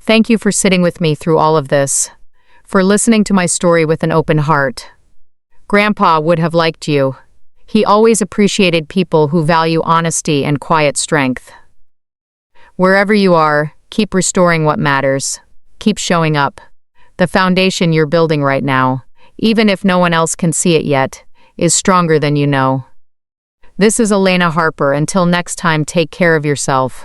Thank you for sitting with me through all of this, for listening to my story with an open heart. Grandpa would have liked you. He always appreciated people who value honesty and quiet strength. Wherever you are, keep restoring what matters. Keep showing up. The foundation you're building right now, even if no one else can see it yet, is stronger than you know. This is Elena Harper. Until next time, take care of yourself.